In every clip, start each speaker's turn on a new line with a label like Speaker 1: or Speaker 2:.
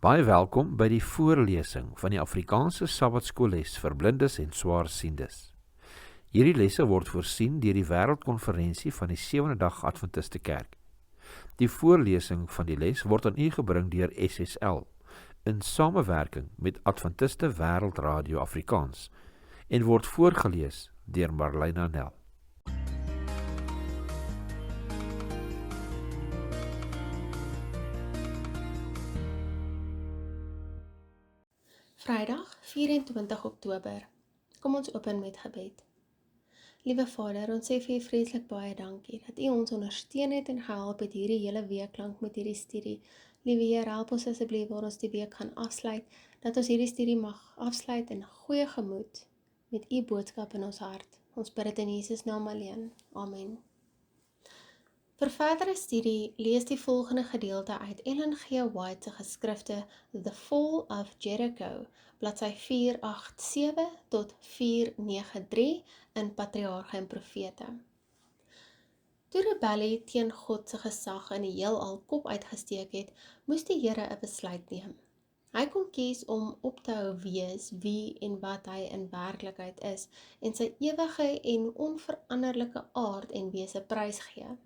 Speaker 1: Baie welkom by die voorlesing van die Afrikaanse Sabbatskoolles vir blindes en swaarsiendes. Hierdie lesse word voorsien deur die Wêreldkonferensie van die Sewende Dag Adventiste Kerk. Die voorlesing van die les word aan u gebring deur SSL in samewerking met Adventiste Wêreldradio Afrikaans en word voorgelees deur Marlena Nel.
Speaker 2: Vrydag 24 Oktober. Kom ons open met gebed. Liewe Vader, ons sê vir u vreeslik baie dankie dat u ons ondersteun het en gehelp het hierdie hele week lank met hierdie studie. Liewe Heer, help ons asseblief waar ons die week gaan afsluit, dat ons hierdie studie mag afsluit in goeie gemoed met u boodskap in ons hart. Ons bid dit in Jesus naam alleen. Amen. Vir verdere studie lees die volgende gedeelte uit Ellen G. White se geskrifte The Fall of Jericho, bladsy 487 tot 493 in Patriarge en Profete. Toe rebellie teen God se gesag in die heelal kop uitgesteek het, moes die Here 'n besluit neem. Hy kon kies om op te hou wees wie en wat hy in werklikheid is en sy ewige en onveranderlike aard en wese prysgee.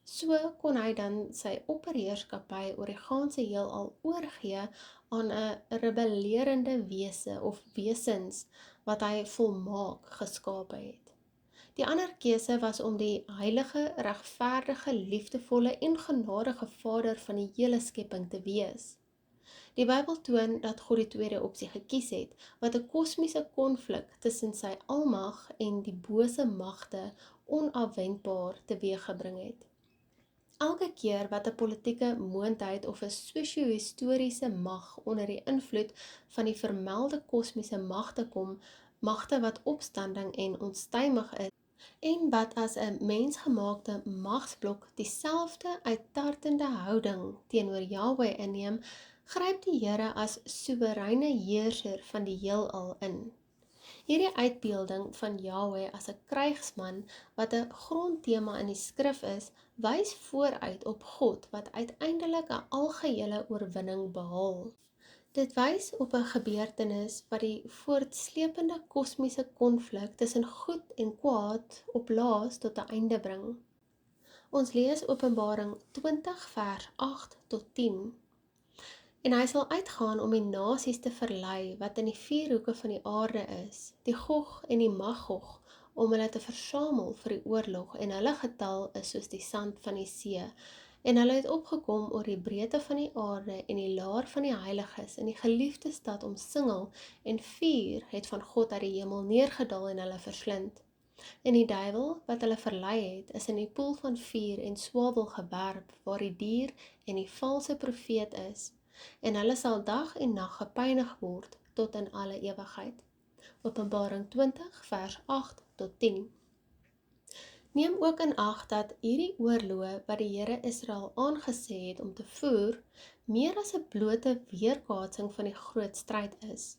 Speaker 2: So kon hy dan sy opperheerskappy oor die ganse heelal oorgee aan 'n rebellerende wese of wesens wat hy volmaak geskape het. Die ander keuse was om die heilige, regverdige, liefdevolle en genadige Vader van die hele skepping te wees. Die Bybel toon dat God die tweede opsie gekies het, wat 'n kosmiese konflik tussen sy almag en die bose magte onafwendbaar teweeggebring het. Elke keer wat 'n politieke moondheid of 'n sosio-historiese mag onder die invloed van die vermelde kosmiese magte kom, magte wat opstanding en onstuimig is, en wat as 'n mensgemaakte magsblok dieselfde uittartende houding teenoor Jahwe inneem, gryp die Here as soewereine heerser van die heelal in. Hierdie uitbeelding van Jahwe as 'n krygsman wat 'n grondtema in die skrif is, wys vooruit op God wat uiteindelik 'n algehele oorwinning behaal. Dit wys op 'n gebeurtenis wat die voortsleepende kosmiese konflik tussen goed en kwaad op laas tot 'n einde bring. Ons lees Openbaring 20 vers 8 tot 10. En hy sal uitgaan om die nasies te verlei wat in die vier hoeke van die aarde is, die Gog en die Magog, om hulle te versamel vir die oorlog, en hulle getal is soos die sand van die see. En hulle het opgekom oor die breedte van die aarde en die laar van die heiliges in die geliefde stad omsingel, en vuur het van God uit die hemel neergedaal en hulle verslind. En die duiwel wat hulle verlei het, is in die poel van vuur en swawel gewerp, waar die dier en die valse profeet is. En hulle sal dag en nag gepynig word tot in alle ewigheid. Openbaring 20 vers 8 tot 10. Neem ook in ag dat hierdie oorloë wat die Here Israel aangesê het om te voer, meer as 'n blote weerkaatsing van die groot stryd is.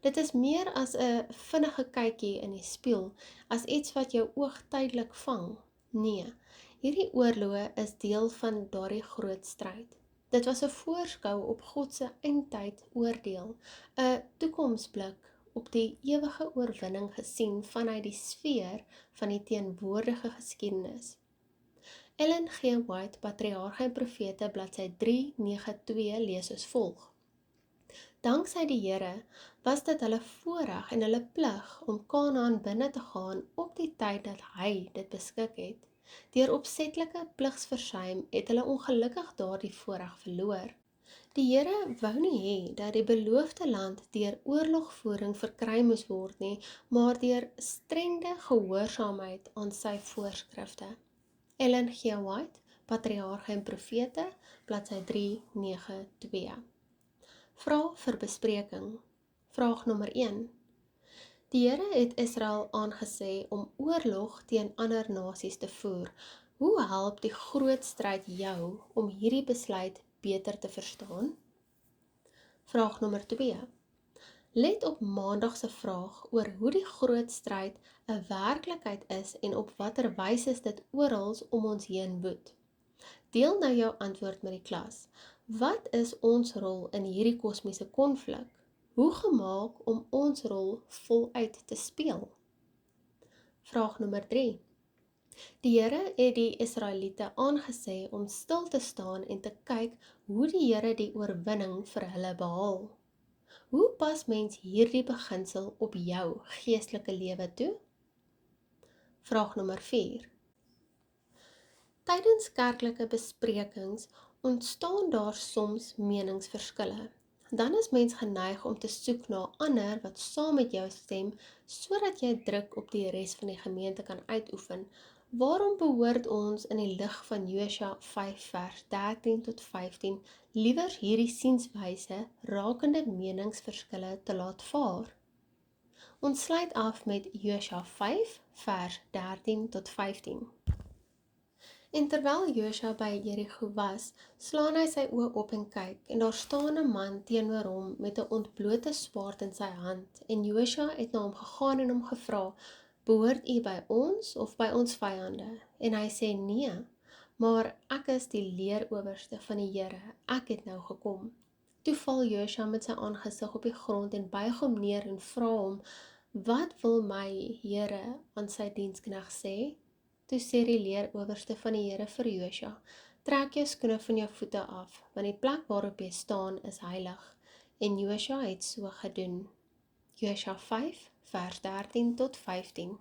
Speaker 2: Dit is meer as 'n vinnige kykie in die spieël, as iets wat jou oog tydelik vang. Nee, hierdie oorloë is deel van daardie groot stryd. Dit was 'n voorskou op God se eindtyd oordeel, 'n toekomsblik op die ewige oorwinning gesien vanuit die sfeer van die teenwoordige geskiedenis. Ellen G. White, Patriarge en Profete, bladsy 392 lees soos volg. Danksy die Here was dit hulle voorreg en hulle plig om Kanaan binne te gaan op die tyd dat hy dit beskik het. Deur opsetlike pligsversuim het hulle ongelukkig daardie voorreg verloor. Die Here wou nie hê dat die beloofde land deur oorlogvoering verkry moes word nie, maar deur strenge gehoorsaamheid aan sy voorskrifte. Ellen G. White, Patriarge en Profete, bladsy 392. Vraag vir bespreking. Vraag nommer 1. Die Here het Israel aangesê om oorlog teen ander nasies te voer. Hoe help die groot stryd jou om hierdie besluit beter te verstaan? Vraag nommer 2. Let op Maandag se vraag oor hoe die groot stryd 'n werklikheid is en op watter wyse dit oral om ons heen woed. Deel nou jou antwoord met die klas. Wat is ons rol in hierdie kosmiese konflik? Hoe gemaak om ons rol voluit te speel? Vraag nommer 3. Die Here het die Israeliete aangesê om stil te staan en te kyk hoe die Here die oorwinning vir hulle behaal. Hoe pas mens hierdie beginsel op jou geestelike lewe toe? Vraag nommer 4. Tydens kerklike besprekings ontstaan daar soms meningsverskille. Dan is mens geneig om te soek na ander wat saam met jou stem, sodat jy druk op die res van die gemeente kan uitoefen. Waarom behoort ons in die lig van Josua 5 vers 13 tot 15 liewers hierdie sienswyse rakende meningsverskille te laat vaar? Ons sluit af met Josua 5 vers 13 tot 15. En terwyl Josua by Jerigo was, slaan hy sy oë op en kyk, en daar staan 'n man teenoor hom met 'n ontblote swaard in sy hand, en Josua het na hom gegaan en hom gevra, behoort u by ons of by ons vyande? En hy sê, nee, maar ek is die leerowerste van die Here, ek het nou gekom. Toe val Josua met sy aangesig op die grond en buig hom neer en vra hom, wat wil my Here aan sy dienskneg sê? Toe sê die leerowerste van die Here vir Josua, trek jou skoene van jou voete af, want die plek waarop jy staan is heilig. En Josua het so gedoen. Josua 5 vers 13 tot 15.